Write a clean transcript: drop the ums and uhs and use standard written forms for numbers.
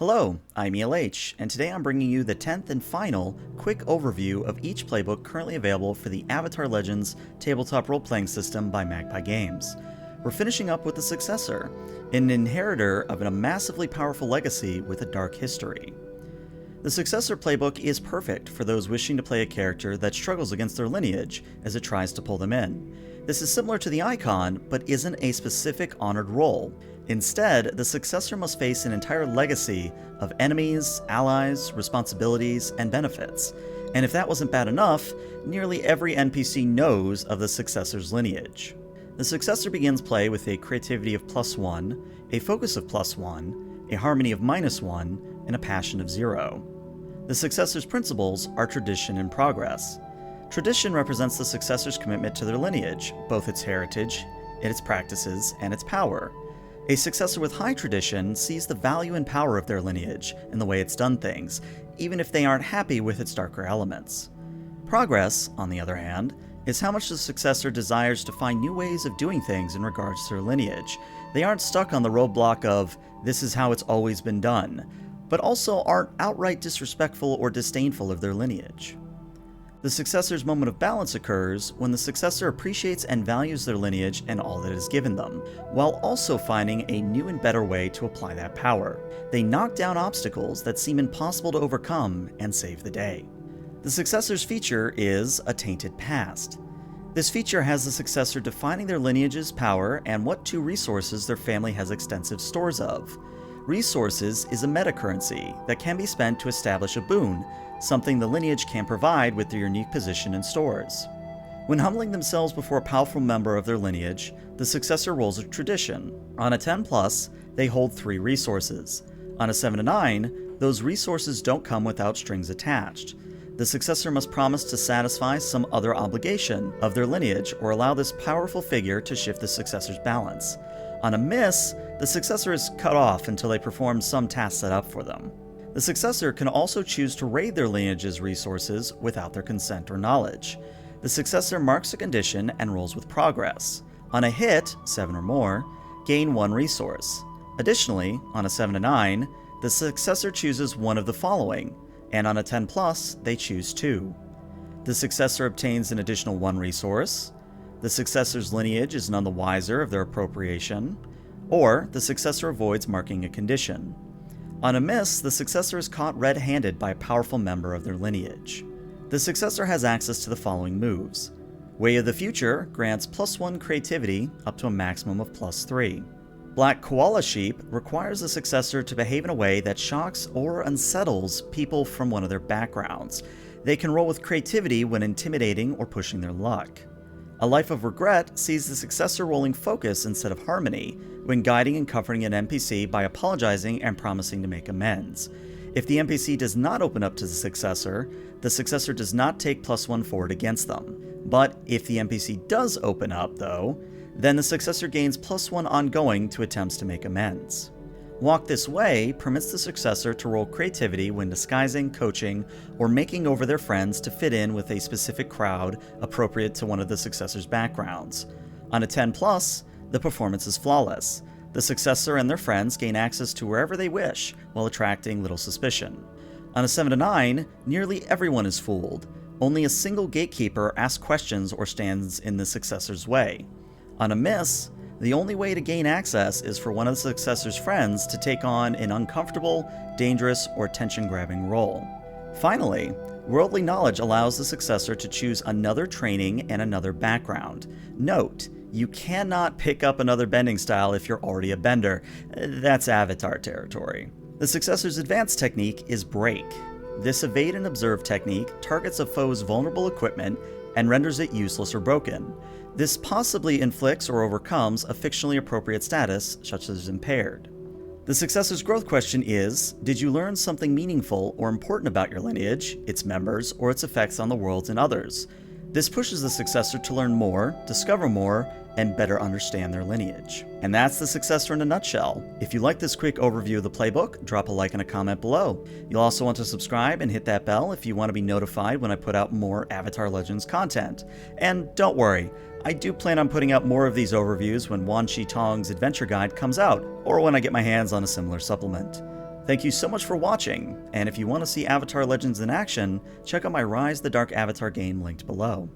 Hello, I'm ELH, and today I'm bringing you the 10th and final quick overview of each playbook currently available for the Avatar Legends tabletop role-playing system by Magpie Games. We're finishing up with the Successor, an inheritor of a massively powerful legacy with a dark history. The Successor playbook is perfect for those wishing to play a character that struggles against their lineage as it tries to pull them in. This is similar to the Icon, but isn't a specific honored role. Instead, the Successor must face an entire legacy of enemies, allies, responsibilities, and benefits. And if that wasn't bad enough, nearly every NPC knows of the Successor's lineage. The Successor begins play with a creativity of +1, a focus of +1, a harmony of -1, and a passion of 0. The Successor's principles are tradition and progress. Tradition represents the Successor's commitment to their lineage, both its heritage, its practices, and its power. A Successor with high tradition sees the value and power of their lineage and the way it's done things, even if they aren't happy with its darker elements. Progress, on the other hand, is how much the Successor desires to find new ways of doing things in regards to their lineage. They aren't stuck on the roadblock of, this is how it's always been done, but also aren't outright disrespectful or disdainful of their lineage. The Successor's moment of balance occurs when the Successor appreciates and values their lineage and all that is given them, while also finding a new and better way to apply that power. They knock down obstacles that seem impossible to overcome and save the day. The Successor's feature is a Tainted Past. This feature has the Successor defining their lineage's power and what two resources their family has extensive stores of. Resources is a meta-currency that can be spent to establish a boon, something the lineage can provide with their unique position in stores. When humbling themselves before a powerful member of their lineage, the Successor rolls a tradition. On a 10+, they hold 3 resources. On a 7-9, those resources don't come without strings attached. The Successor must promise to satisfy some other obligation of their lineage or allow this powerful figure to shift the Successor's balance. On a miss, the Successor is cut off until they perform some task set up for them. The Successor can also choose to raid their lineage's resources without their consent or knowledge. The Successor marks a condition and rolls with progress. On a hit, 7 or more, gain 1 resource. Additionally, on a 7-9, the Successor chooses one of the following, and on a 10+, they choose 2. The Successor obtains an additional 1 resource, the Successor's lineage is none the wiser of their appropriation, or the Successor avoids marking a condition. On a miss, the Successor is caught red-handed by a powerful member of their lineage. The Successor has access to the following moves. Way of the Future grants +1 creativity up to a maximum of +3. Black Koala Sheep requires the Successor to behave in a way that shocks or unsettles people from one of their backgrounds. They can roll with creativity when intimidating or pushing their luck. A Life of Regret sees the Successor rolling focus instead of harmony when guiding and comforting an NPC by apologizing and promising to make amends. If the NPC does not open up to the Successor does not take +1 forward against them. But if the NPC does open up, though, then the Successor gains +1 ongoing to attempts to make amends. Walk This Way permits the Successor to roll creativity when disguising, coaching, or making over their friends to fit in with a specific crowd appropriate to one of the Successor's backgrounds. On a 10+, the performance is flawless. The Successor and their friends gain access to wherever they wish, while attracting little suspicion. On a 7-9, nearly everyone is fooled. Only a single gatekeeper asks questions or stands in the Successor's way. On a miss, the only way to gain access is for one of the Successor's friends to take on an uncomfortable, dangerous, or attention-grabbing role. Finally, Worldly Knowledge allows the Successor to choose another training and another background. Note, you cannot pick up another bending style if you're already a bender. That's Avatar territory. The Successor's advanced technique is Break. This evade and observe technique targets a foe's vulnerable equipment and renders it useless or broken. This possibly inflicts or overcomes a fictionally appropriate status, such as impaired. The Successor's growth question is, did you learn something meaningful or important about your lineage, its members, or its effects on the world and others? This pushes the Successor to learn more, discover more, and better understand their lineage. And that's the Successor in a nutshell. If you like this quick overview of the playbook, drop a like and a comment below. You'll also want to subscribe and hit that bell if you want to be notified when I put out more Avatar Legends content. And don't worry, I do plan on putting out more of these overviews when Wan Shi Tong's Adventure Guide comes out, or when I get my hands on a similar supplement. Thank you so much for watching, and if you want to see Avatar Legends in action, check out my Rise the Dark Avatar game linked below.